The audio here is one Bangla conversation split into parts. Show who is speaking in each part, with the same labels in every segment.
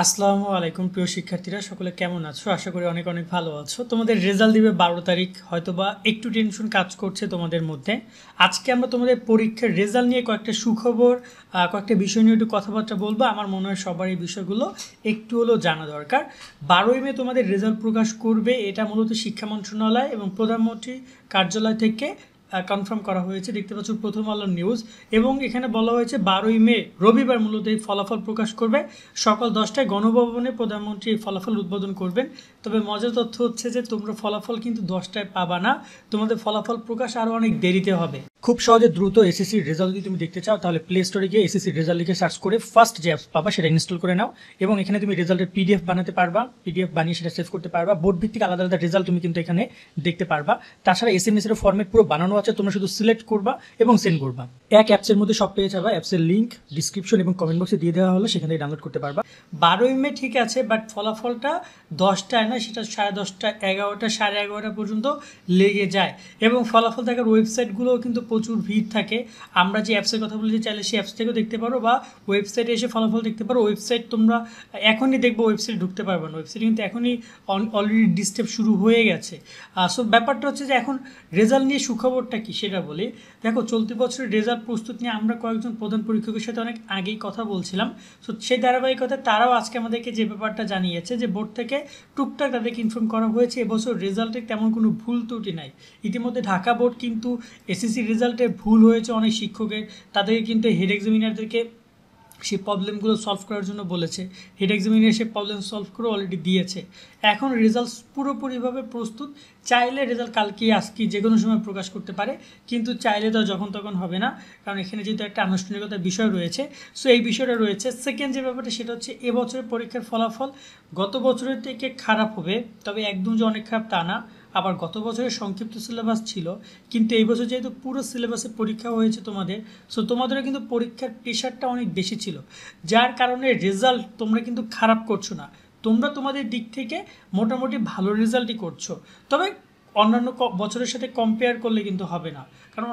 Speaker 1: আসসালামু আলাইকুম প্রিয় শিক্ষার্থীরা, সকলে কেমন আছো? আশা করি অনেক অনেক ভালো আছো। তোমাদের রেজাল্ট দিবে 12 তারিখ, হয়তোবা একটু টেনশন কাজ করছে তোমাদের মধ্যে। আজকে আমরা তোমাদের পরীক্ষার রেজাল্ট নিয়ে কয়েকটা সুখবর, কয়েকটা বিষয় নিয়ে একটু কথাবার্তা বলবো। আমার মনে হয় সবার এই বিষয়গুলো একটু হলেও জানা দরকার। 12ই মে তোমাদের রেজাল্ট প্রকাশ করবে, এটা মূলত শিক্ষা মন্ত্রণালয় এবং প্রধানমন্ত্রী কার্যালয় থেকে কনফার্ম করা হয়েছে। দেখতে পাচ্ছ প্রথম আলো নিউজ, এবং এখানে বলা হয়েছে 12ই মে রবিবার মূলত এই ফলাফল প্রকাশ করবে। সকাল 10টায় গণভবনে প্রধানমন্ত্রী এই ফলাফল উদ্বোধন করবেন। তবে মজার তথ্য হচ্ছে যে তোমরা ফলাফল কিন্তু 10টায় পাবা না, তোমাদের ফলাফল প্রকাশ আরও অনেক দেরিতে হবে। খুব সহজে দ্রুত এসএসসির রেজাল্ট যদি তুমি দেখতে চাও, তাহলে প্লে স্টোরে গিয়ে এসএসসির রেজাল্ট লিখে সার্চ করে ফার্স্ট যে অ্যাপস পাবা সেটা ইনস্টল করে নাও, এবং এখানে তুমি রেজাল্টের পিডিএফ বানাতে পারবা, পিডিএফ বানিয়ে সেটা সেভ করতে পারবা। বোর্ড ভিত্তিক আলাদা আলাদা রেজাল্ট তুমি কিন্তু এখানে দেখতে পারবা। তাছাড়া এসএমএস এর ফরম্যাট পুরো বানানো আছে, তোমরা শুধু সিলেক্ট করবা এবং সেন্ড করবা। এক অ্যাপসের মধ্যে সব পেয়ে যাবা। অ্যাপসের লিঙ্ক ডিসক্রিপশন এবং কমেন্ট বক্সে দিয়ে দেওয়া হলো, সেখান থেকে ডাউনলোড করতে পারবা। 12ই মে ঠিক আছে, বাট ফলাফলটা 10টায় না, সেটা 10:30, 11টা, 11:30 পর্যন্ত লেগে যায়। এবং ফলাফল দেখার ওয়েবসাইটগুলোও কিন্তু প্রচুর ভিড় থাকে। আমরা যে অ্যাপসের কথা বলেছি, চাইলে সেই অ্যাপস থেকেও দেখতে পারো, বা ওয়েবসাইটে এসে ফলাফল দেখতে পারো। ওয়েবসাইট তোমরা এখনই দেখবো, ওয়েবসাইট ঢুকতে পারবে না, ওয়েবসাইট কিন্তু এখনই অলরেডি ডিস্টার্ব শুরু হয়ে গেছে। সো ব্যাপারটা হচ্ছে যে এখন রেজাল্ট নিয়ে সুখবরটা কি সেটা বলি। দেখো, চলতি বছরের রেজাল্ট প্রস্তুত নিয়ে আমরা কয়েকজন প্রধান পরীক্ষকের সাথে অনেক আগেই কথা বলছিলাম। সো সেই ধারাবাহিকতায় তারাও আজকে আমাদেরকে যে ব্যাপারটা জানিয়েছে যে বোর্ড থেকে টুকটাক তাদেরকে ইনফর্ম করা হয়েছে এবছর রেজাল্টে তেমন কোনো ভুল ত্রুটি নাই। ইতিমধ্যে ঢাকা বোর্ড কিন্তু এসএসসি রেজাল্টে ভুল হয়েছে অনেক শিক্ষকের, তাদেরকে কিন্তু হেড এক্সামিনারদেরকে সেই প্রবলেমগুলো সলভ করার জন্য বলেছে। হেড এক্সামিনার সে প্রবলেম সলভ করে অলরেডি দিয়েছে। এখন রেজাল্ট পুরোপুরিভাবে প্রস্তুত। চাইলে রেজাল্ট কালকে আজকে যে কোনো সময় প্রকাশ করতে পারে, কিন্তু চাইলে তো যখন তখন হবে না, কারণ এখানে যেহেতু একটা আনুষ্ঠানিকতার বিষয় রয়েছে। সো এই বিষয়টা রয়েছে। সেকেন্ড যে ব্যাপারটা সেটা হচ্ছে এবছরের পরীক্ষার ফলাফল গত বছরের থেকে খারাপ হবে, তবে একদম যে অনেক খারাপ তা না। আবার গত বছরের সংক্ষিপ্ত সিলেবাস ছিল, কিন্তু এই বছর যেহেতু পুরো সিলেবাসে পরীক্ষা হয়েছে তোমাদের, সো তোমাদেরও কিন্তু পরীক্ষার প্রেশারটা অনেক বেশি ছিল, যার কারণে রেজাল্ট তোমরা কিন্তু খারাপ করছো না, তোমরা তোমাদের দিক থেকে মোটামুটি ভালো রেজাল্টই করছো। তবে অন্যান্য বছরের সাথে কম্পেয়ার করলে কিন্তু হবে না, কারণ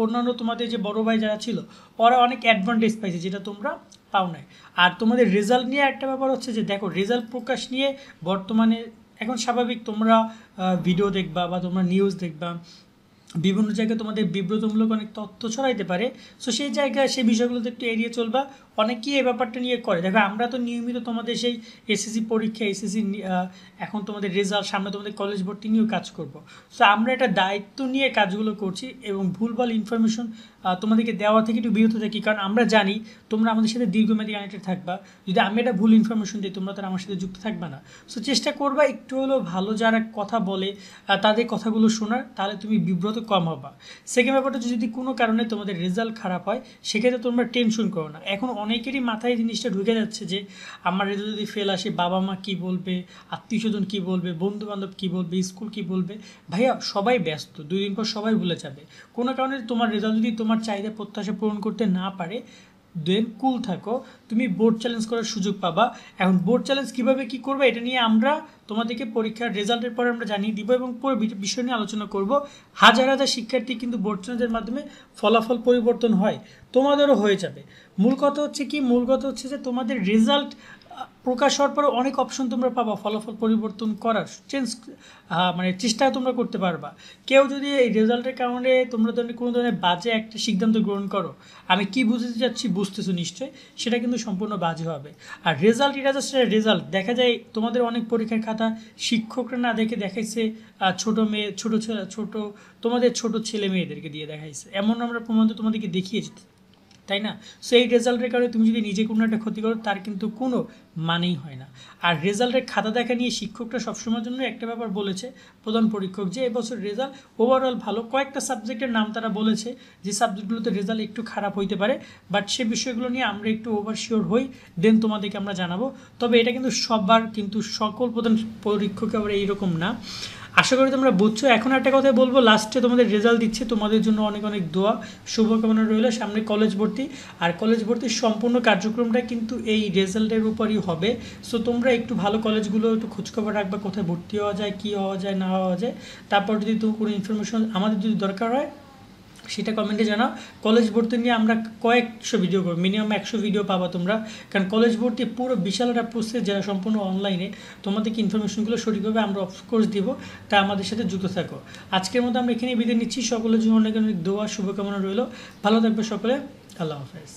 Speaker 1: অন্যান্য তোমাদের যে বড় ভাই যারা ছিল ওরা অনেক অ্যাডভান্টেজ পাইছে, যেটা তোমরা পাও নাই। আর তোমাদের রেজাল্ট নিয়ে একটা ব্যাপার হচ্ছে যে দেখো, রেজাল্ট প্রকাশ নিয়ে বর্তমানে এখন স্বাভাবিক তোমরা ভিডিও দেখবা বা তোমরা নিউজ দেখবা, বিভিন্ন জায়গায় তোমাদের বিব্রতমূলক অনেক তথ্য ছড়াইতে পারে। সো সেই জায়গায় সেই বিষয়গুলোতে একটু এড়িয়ে চলবা। অনেকেই এই ব্যাপারটা নিয়ে করে। দেখো, আমরা তো নিয়মিত তোমাদের সেই এসএসসি পরীক্ষা, এসএসসি এখন তোমাদের রেজাল্ট, সামনে তোমাদের কলেজ ভর্তি নিয়েও কাজ করব। সো আমরা একটা দায়িত্ব নিয়ে কাজগুলো করছি, এবং ভুলভাল ইনফরমেশন তোমাদেরকে দেওয়া থেকে একটু বিরত থাকি, কারণ আমরা জানি তোমরা আমাদের সাথে দীর্ঘমেয়াদী কানেক্টেড থাকবা। যদি আমি একটা ভুল ইনফরমেশন দিই, তোমরা তারা আমার সাথে যুক্ত থাকবে না। সো চেষ্টা করবা একটু হলেও ভালো যারা কথা বলে তাদের কথাগুলো শোনার, তাহলে তুমি বিব্রত কম হবা। সেকেন্ড ব্যাপারটা হচ্ছে, যদি কোনো কারণে তোমাদের রেজাল্ট খারাপ হয়, সেক্ষেত্রে তোমরা টেনশন করো না। এখন অনেকেরই মাথায় জিনিসটা ঢুকে যাচ্ছে যে আমার রেজাল্ট যদি ফেল আসে, বাবা মা কী বলবে, আত্মীয় স্বজন কী বলবে, বন্ধু বান্ধব কী বলবে, স্কুল কী বলবে। ভাইয়া, সবাই ব্যস্ত, 2 দিন পর সবাই ভুলে যাবে। কোনো কারণে তোমার রেজাল্ট যদি তোমার চাহিদা প্রত্যাশা পূরণ করতে না পারে, দেন কুল থাকো, তুমি বোর্ড চ্যালেঞ্জ করার সুযোগ পাবা। এখন বোর্ড চ্যালেঞ্জ কীভাবে কী করবে এটা নিয়ে আমরা তোমাদেরকে পরীক্ষার রেজাল্টের পরে আমরা জানিয়ে দিব, এবং পুরো বিষয় নিয়ে আলোচনা করব। হাজার হাজার শিক্ষার্থী কিন্তু বোর্ড চ্যালেঞ্জের মাধ্যমে ফলাফল পরিবর্তন হয়, তোমাদেরও হয়ে যাবে। মূল কথা হচ্ছে কি, মূল কথা হচ্ছে যে তোমাদের রেজাল্ট প্রকাশ হওয়ার পরে অনেক অপশন তোমরা পাবা ফলাফল পরিবর্তন করার, মানে চেষ্টা তোমরা করতে পারবা। কেউ যদি এই রেজাল্টের কারণে তোমরা কোনো ধরনের বাজে একটা সিদ্ধান্ত গ্রহণ করো, আমি কি বুঝতে চাচ্ছি বুঝতেছো নিশ্চয়ই, সেটা কিন্তু সম্পূর্ণ বাজে হবে। আর রেজাল্ট, এটা জাস্ট রেজাল্ট। দেখা যায় তোমাদের অনেক পরীক্ষার খাতা শিক্ষকরা না দেখে দেখাইছে ছোটো মেয়ে, ছোট তোমাদের ছোট ছেলে মেয়েদেরকে দিয়ে দেখাইছে, এমন আমরা প্রমাণ তো তোমাদেরকে দেখিয়েছি, তাই না? সো এই রেজাল্টের কারণে তুমি যদি নিজে কোনো একটা ক্ষতি করো, তার কিন্তু কোনো মানেই হয় না। আর রেজাল্টের খাতা দেখা নিয়ে শিক্ষকরা সবসময়ের জন্য একটা ব্যাপার বলেছে, প্রধান পরীক্ষক, যে এবছর রেজাল্ট ওভারঅল ভালো। কয়েকটা সাবজেক্টের নাম তারা বলেছে যে সাবজেক্টগুলোতে রেজাল্ট একটু খারাপ হইতে পারে, বাট সে বিষয়গুলো নিয়ে আমরা একটু ওভারশিওর হই, দেন তোমাদেরকে আমরা জানাবো। তবে এটা কিন্তু সবার, কিন্তু সকল প্রধান পরীক্ষক আবার এইরকম না। আশা করি তোমরা বুঝছো। এখন একটা কথা বলবো, লাস্টে তোমাদের রেজাল্ট দিচ্ছে, তোমাদের জন্য অনেক অনেক দোয়া, শুভকামনা রইল। সামনে কলেজ ভর্তি, আর কলেজ ভর্তির সম্পূর্ণ কার্যক্রমটা কিন্তু এই রেজাল্টের উপরই হবে। সো তোমরা একটু ভালো কলেজগুলো একটু খোঁজখবর রাখবা, কোথায় ভর্তি হওয়া যায়, কী হওয়া যায় না হওয়া যায়। তারপর যদি কোনো ইনফরমেশন আমাদের যদি দরকার হয়, সেটা কমেন্টে জানাও। কলেজ ভর্তি নিয়ে আমরা কয়েকশো ভিডিও করব, মিনিমাম 100 ভিডিও পাবা তোমরা, কারণ কলেজ ভর্তি পুরো বিশাল একটা প্রসেস, যারা সম্পূর্ণ অনলাইনে, তোমাদেরকে ইনফরমেশনগুলো সঠিকভাবে আমরা অফকোর্স দিব, তা আমাদের সাথে যুক্ত থাকো। আজকের মতো আমরা এখানেই বিদায় নিচ্ছি। সকলের জন্য অনেক অনেক দোয়া শুভকামনা রইল। ভালো থাকবে সকলে। আল্লাহ হাফেজ।